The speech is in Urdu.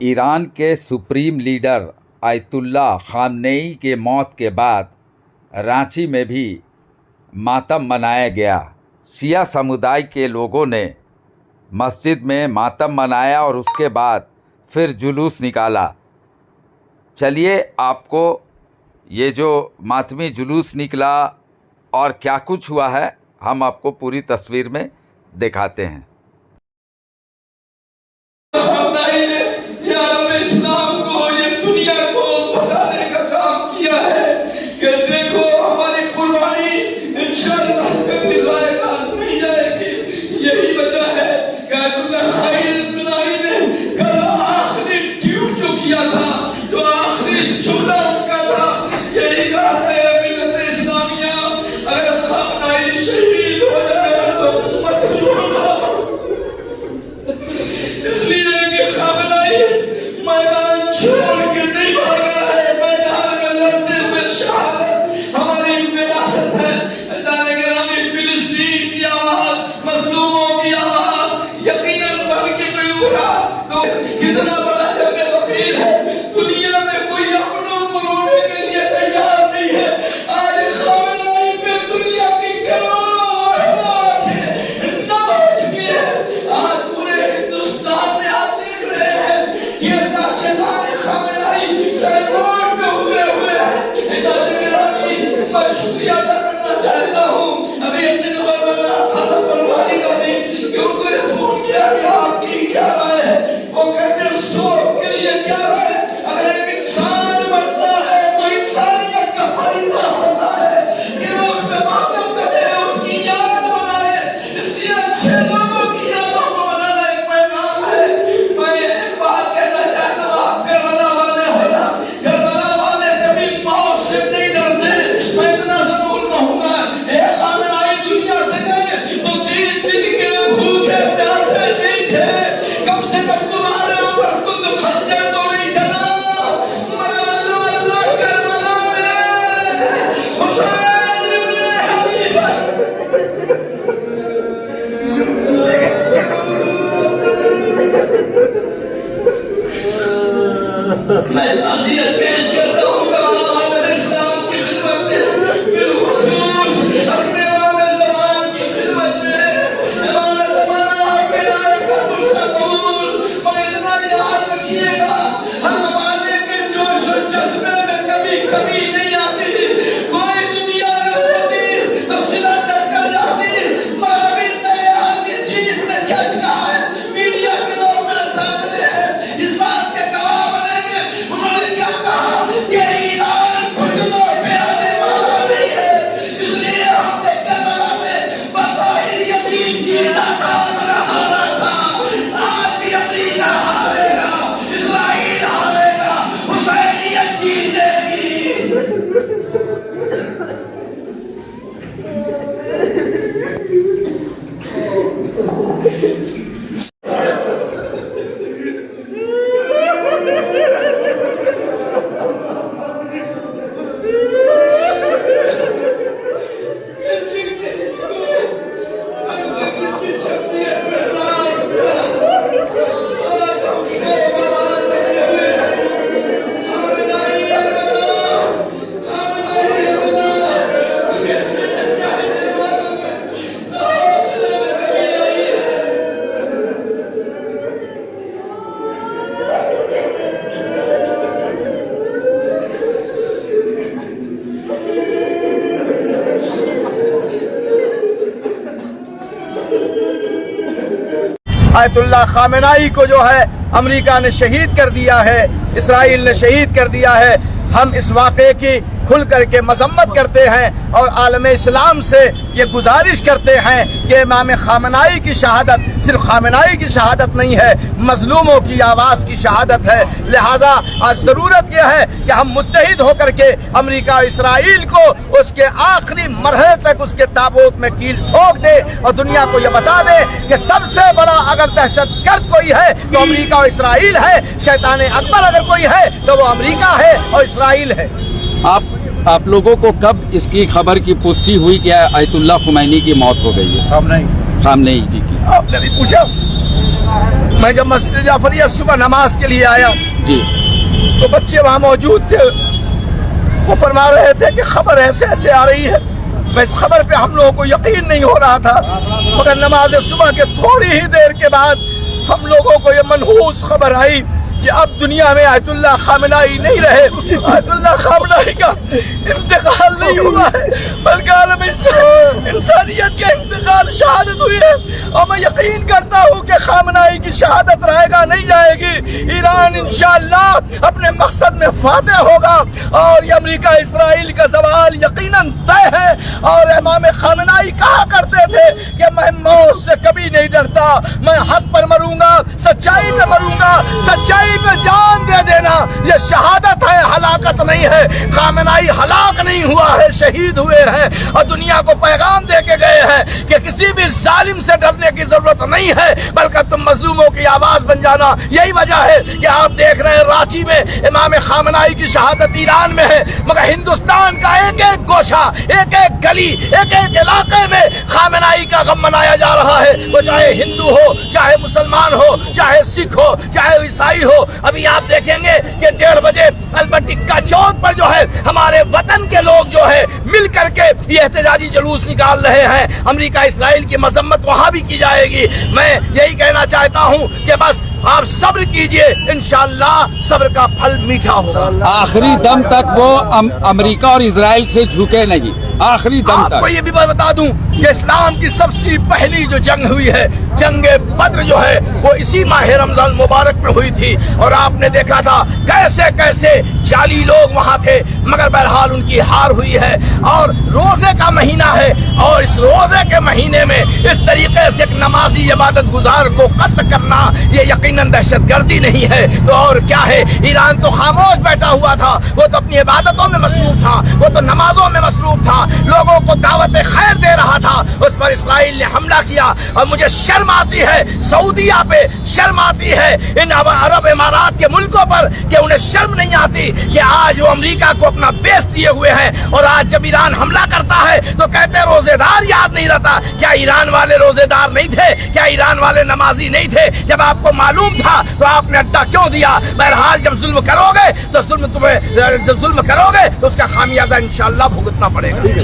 ایران کے سپریم لیڈر آیت اللہ خامنئی کے موت کے بعد رانچی میں بھی ماتم منایا گیا۔ شیعہ سمودائے کے لوگوں نے مسجد میں ماتم منایا اور اس کے بعد پھر جلوس نکالا۔ چلیے آپ کو یہ جو ماتمی جلوس نکلا اور کیا کچھ ہوا ہے ہم آپ کو پوری تصویر میں دکھاتے ہیں۔ اسلام کو یہ دنیا کو بتانے کا کام کیا ہے کہ دیکھو ہماری قربانی انشاءاللہ کبھی ضائع نہیں جائے گی۔ یہی وجہ ہے کہ آیت اللہ خامنئی نے کل آخری ٹویٹ جو کیا تھا، جو آخری جملہ ان کا تھا، یہی کہا ہے ملت اسلامیہ اگر خامنئی شہید ہو جائے تو مت رونا، اس لیے کہ خامنئی میدان چھوڑ کے نہیں بھاگا ہے، میدان میں لڑتے ہوئے شہادت ہماری وراثت ہے۔ عزیزان گرامی، فلسطین کی آواز، مظلوموں کی آواز یقیناً بن کے کوئی اٹھا تو کتنا بڑا جب وکیل ہے، دنیا میں کوئی اپنوں کو رونے کے لیے تیار نہیں ہے۔ آج خامنئی پہ دنیا کی کروڑوں آنکھیں نم ہو چکی ہے۔ آج پورے ہندوستان میں آپ دیکھ رہے ہیں یہ شیطان خامنئی سائنبورڈ پہ اترے ہوئے ہیں۔ عزیزان گرامی، میں شکریہ ادا کرنا چاہتا ہوں ابھی اپنے خانہ پرواری کا بھی کہ ان کو یہ فون کیا کہ آپ کی کیا رائے ہے، وہ کہتے سوک کے لیے کیا رائے ہے۔ اگر ایک انسان مرتا ہے تو انسانیت کا فریضہ ہوتا ہے کہ وہ اس پہ ماتم کرے، اس کی یاد منائے، اس لیے اچھے لوگوں کی یادوں کو منانا ایک پیغام ہے۔ میں ایک بات کہنا چاہتا ہوں، آپ کربلا والے ہو نا، کربلا والے کبھی موت سے نہیں ڈرتے۔ میں اتنا ضرور کہوں گا، اے خامنئی دنیا سے گئے تو 3 دن کے بھوکے پیاسے نہیں تھے، کم سے کم تمہارے اوپر خود خنجر تو نہیں چلا، مگر اللہ اللہ کربلا میں حسین ابن علی پر میں تعزیت پیش کرتا ہوں تمام عالم اسلام کی خدمت میں، بالخصوص اپنے امام زمان کی خدمت میں۔ امام زمان آپ کے نائب کا پرسہ قبول، مگر اتنا یاد رکھیے گا ہر والے کے جوش و جذبے میں کبھی کمی نہیں آتی۔ کوئی دنیا ہوتی تو سلنڈر کر جاتی، مگر ابھی نئے حال کی چیز نے کیا کہا ہے، میڈیا کے لوگ میرے سامنے ہیں، اس بات کے گواہ بنے گے۔ انہوں نے کیا کہا کہ ایران گھٹنوں پہ آنے والا نہیں ہے، اس لیے ہم نے کربلا میں بظاہر یزید جیتا تھا مگر ہارا تھا۔ آج بھی امریکہ ہارے گا، اسرائیل ہارے گا، حسینیت جیتے گی۔ آیت اللہ خامنئی کو جو ہے امریکہ نے شہید کر دیا ہے، اسرائیل نے شہید کر دیا ہے۔ ہم اس واقعے کی کھل کر کے مذمت کرتے ہیں اور عالم اسلام سے یہ گزارش کرتے ہیں کہ امام خامنئی کی شہادت صرف خامنئی کی شہادت نہیں ہے، مظلوموں کی آواز کی شہادت ہے۔ لہذا آج ضرورت یہ ہے کہ ہم متحد ہو کر کے امریکہ اور اسرائیل کو اس کے آخری مرحلے تک اس کے تابوت میں کیل ٹھوک دے اور دنیا کو یہ بتا دے کہ سب سے بڑا اگر دہشت گرد کوئی ہے تو امریکہ اور اسرائیل ہے، شیطان اکبر اگر کوئی ہے تو وہ امریکہ ہے اور اسرائیل ہے۔ آپ لوگوں کو کب اس کی خبر کی پشٹی ہوئی کہ آیت اللہ خمینی کی موت ہو گئی ہے؟ ہم نہیں، خامنئی جی کی آپ نے بھی پوچھا میں جب مسجد جعفریہ صبح نماز کے لیے آیا جی تو بچے وہاں موجود تھے، وہ فرما رہے تھے کہ خبر ایسے ایسے آ رہی ہے. میں اس خبر پہ ہم لوگوں کو یقین نہیں ہو رہا تھا، مگر نماز صبح کے تھوڑی ہی دیر کے بعد ہم لوگوں کو یہ منحوس خبر آئی کہ اب دنیا میں آیت اللہ خامنائی نہیں رہے. آیت اللہ خامنائی کا انتقال نہیں ہوا ہے بلکہ عالم انسانیت کا انتقال شہادت ہوئی ہے. اور میں یقین کرتا ہوں کہ خامنائی کی شہادت رہے گا نہیں جائے گی. ایران انشاءاللہ اپنے مقصد میں فاتح ہوگا اور یہ امریکہ اسرائیل کا سوال یقیناً طے ہے. اور امام خامنائی کہا کرتے تھے کہ میں موت سے کبھی نہیں ڈرتا، میں حق پر مروں گا، سچائی پہ مروں گا، سچائی پہ جان دے دینا یہ شہادت ہے، ہلاکت نہیں ہے. خامنائی ہلاک نہیں ہوا ہے، شہید ہوئے ہیں اور دنیا کو پیغام دے کے گئے ہیں کہ کسی بھی ظالم سے ڈرنے کی ضرورت نہیں ہے بلکہ تم مظلوموں کی آواز بن جانا. یہی وجہ ہے کہ آپ دیکھ رہے ہیں رانچی میں امام خامنائی کی شہادت ایران میں ہے، مگر ہندوستان کا ایک ایک گوشہ، ایک ایک گلی، ایک ایک علاقے میں خامنائی کا غم منایا جا رہا ہے. وہ چاہے ہندو ہو، چاہے مسلمان ہو، چاہے سکھ ہو، چاہے عیسائی ہو. ابھی آپ دیکھیں گے کہ 1:30 بجے البرٹ اکا چوک پر جو ہے ہمارے وطن کے لوگ جو ہے مل کر کے یہ احتجاجی جلوس نکال رہے ہیں. امریکہ اسرائیل کی مذمت وہاں بھی کی جائے گی. میں یہی کہنا چاہتا ہوں کہ بس آپ صبر کیجئے، انشاءاللہ صبر کا پھل میٹھا ہوگا. آخری دم تک وہ امریکہ اور اسرائیل سے جھکے نہیں، آخری دم آپ کو تک. یہ بھی بتا دوں کہ اسلام کی سب سے پہلی جو جنگ ہوئی ہے، جنگ بدر جو ہے، وہ اسی ماہ رمضان مبارک میں ہوئی تھی. اور آپ نے دیکھا تھا کیسے کیسے جعلی لوگ وہاں تھے، مگر بہرحال ان کی ہار ہوئی ہے. اور روزے کا مہینہ ہے اور اس روزے کے مہینے میں اس طریقے سے ایک نمازی عبادت گزار کو قتل کرنا یہ یقیناً دہشت گردی نہیں ہے تو اور کیا ہے. ایران تو خاموش بیٹھا ہوا تھا، وہ تو اپنی عبادتوں میں مصروف تھا، وہ تو نمازوں میں مصروف تھا، لوگوں کو دعوت خیر دے رہا تھا. اس پر اسرائیل نے حملہ کیا اور مجھے شرم آتی ہے سعودیہ پہ، شرم آتی ہے ان عرب امارات کے ملکوں پر کہ انہیں شرم نہیں آتی کہ آج وہ امریکہ کو اپنا بیس دیے ہوئے ہیں. اور آج جب ایران حملہ کرتا ہے تو کہتے ہیں روزے دار یاد نہیں رہتا. کیا ایران والے روزے دار نہیں تھے؟ کیا ایران والے نمازی نہیں تھے؟ جب آپ کو معلوم تھا تو آپ نے اڈا کیوں دیا؟ بہرحال جب ظلم کرو گے تو ظلم کرو گے تو اس کا خامیازہ انشاءاللہ بھگتنا پڑے گا.